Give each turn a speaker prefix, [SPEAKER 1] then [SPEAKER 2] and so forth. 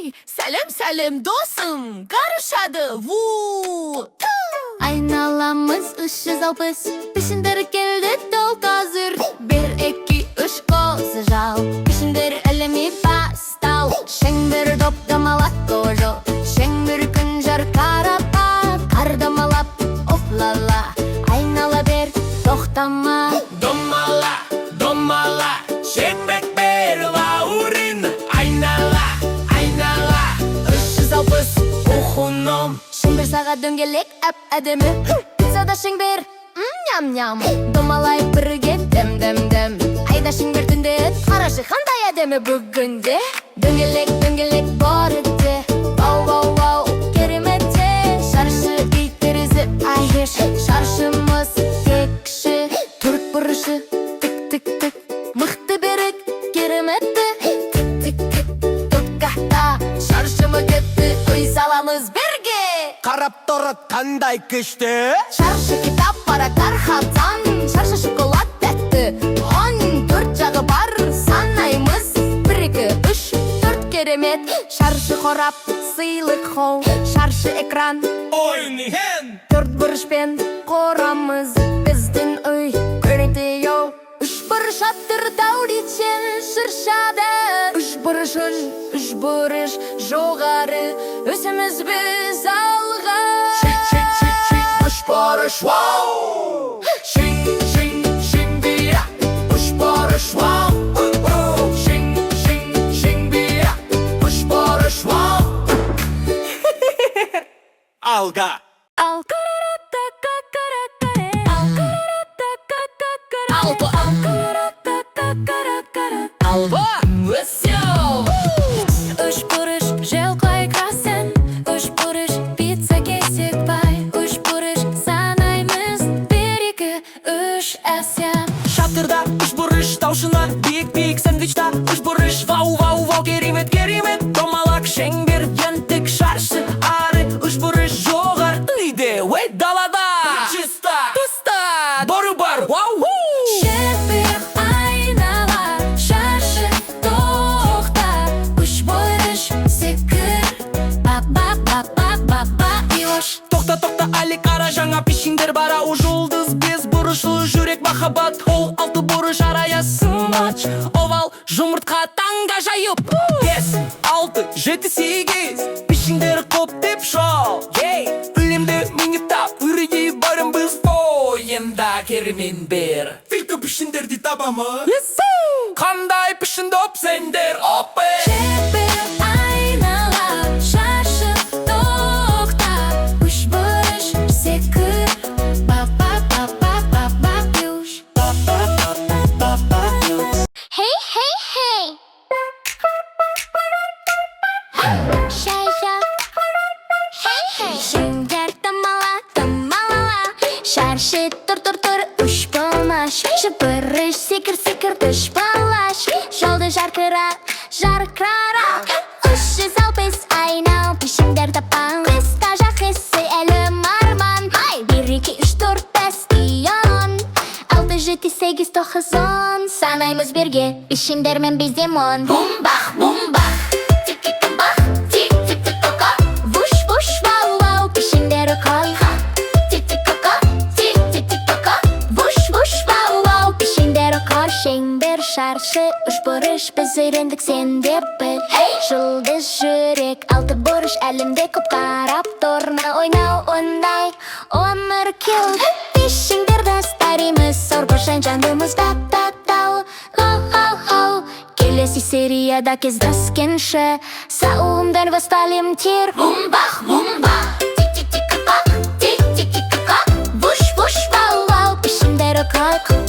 [SPEAKER 1] Сәлем, сәлем, досым, қарышады, ву!
[SPEAKER 2] Айналамыз 360, пішіндері келді тол қазір. 1, 2, 3 қозы жал, пішіндері әлемі бастал. Шеңбір доп домалап қожу, шеңбір күн жар қарапа. Қар домалап, оплала, айнала бер, тоқтама.
[SPEAKER 3] Домала, домала, шеңбек бер лаурин. Айнала, айнала, 360 ухуном.
[SPEAKER 2] Шеңбір саға дөңгелек әп-әдемі, пиццада шеңбір, ням-ням. Домалай бірге дем-дем-дем, айда шеңбір түнде, қарашы қандай әдемі бүгінде. Дөңгелек, дөңгелек бар өтте, вау-вау-вау, кереметте. Шаршы үй терезі айеш, шаршымыз текші, төрт бұрышы, тік-тік-тік, мықты берік, кереметті. Тік-тік-тік, тұтқақта, шаршымы кетті, үй саламыз бірге.
[SPEAKER 3] Қарап тұрып қандай күшті.
[SPEAKER 2] Шаршы китап парақтар хаттан, шаршы шоколад тәтті. 14 жағы бар, санаймыз 1, 2, 3, 4 керемет. Шаршы қорап, сыйлық хоу, шаршы экран,
[SPEAKER 3] Ойнеген
[SPEAKER 2] 4 бұрышпен қорамыз біздің үй көрінді йоу. 3 бұрыш аттыр тауличен шыршады. 3 бұрыш жоғары, өсіміз біз алға.
[SPEAKER 3] Үш барыш, вау! Шың, шың, шың бия. Үш барыш, вау! Шың, шың, шың бия. Үш барыш, вау! Алға!
[SPEAKER 1] Алба, өсеу!
[SPEAKER 2] 3 бұрыш желқай красен, 3 бұрыш пицца кесек бай. 3 бұрыш санаймыз 1, 2, 3 әсем.
[SPEAKER 3] Шатырда 3 бұрыш таушына, биік-биік сэндвичта 3 бұрыш, вау-вау-вау, керемет, керемет. Домалақ шеңбер, ентік шаршы ары. 3 бұрыш жоғар үйде, ой далада. Чиста, туста, боры бар, вау-ху!
[SPEAKER 2] Шеңбер айнала, шаршы тоқта. 3 бұрыш секір, ба-ба-ба-ба-ба-ба, юш.
[SPEAKER 3] Тоқта, тоқта, али қара жаңа пешіндер бара. У жұлдыз 5 бұрышлы жүрек махаббат. Ол 6 бұрыш араясын ач. Овал жұмыртқа таңда жайып. 5, 6, 7, 8 пешіндер қоп деп шоу. Үлемді миниттап, үрейі барым біз ойында кермен бер. Филькі пешіндерді табамыз. Қандай пешіндоп сендер опы.
[SPEAKER 2] Шеңбер айнала, шаршы тоқта. 3 бұрыш секір, ба-ба-ба-ба-ба-ба, юш. Hey, hey, hey. Шай-шай. Hey, hey. Шеңбер домала, домалала, шаршы тұр-тұр-тұр, 3 болмаш. Бұрыш секір-секір, 3 болаш. Жолды жарқыра, жарқырара. 360 айнал, пешіндер тапан. Қыста жақысы әлім арман. 1, 2, 3, 4, 5 тион. 6, 7, 8, 9, 10. Санаймыз бірге, пешіндермен біздем 10. Бумбах, бумбах, тик-тик-бах, тик-тик-тик-тока. Вуш-вуш, вау-вау, пешіндері қой. Тик-тик-тока, тик-тик-тик-тока. Вуш-вуш, вау-вау, пешіндері қой. Шеңбер шаршы, 3 бұрыш біз үйрендік сенде біл. Жұлдыз жүрек, 6 бұрыш әлемде көп қарап торна. Ойнау ондай, өмір кел. Пешіндер дастаримыз, сорбашан жандымыз да-да-дау. Лау-лау-лау, келесі серияда кездескенше. Сауымдан васталим тер. Бумбах, бумбах, тик-тик-тик-бах, тик-тик-тик-бах. Вуш-вуш, вау-вау, пешіндері қой.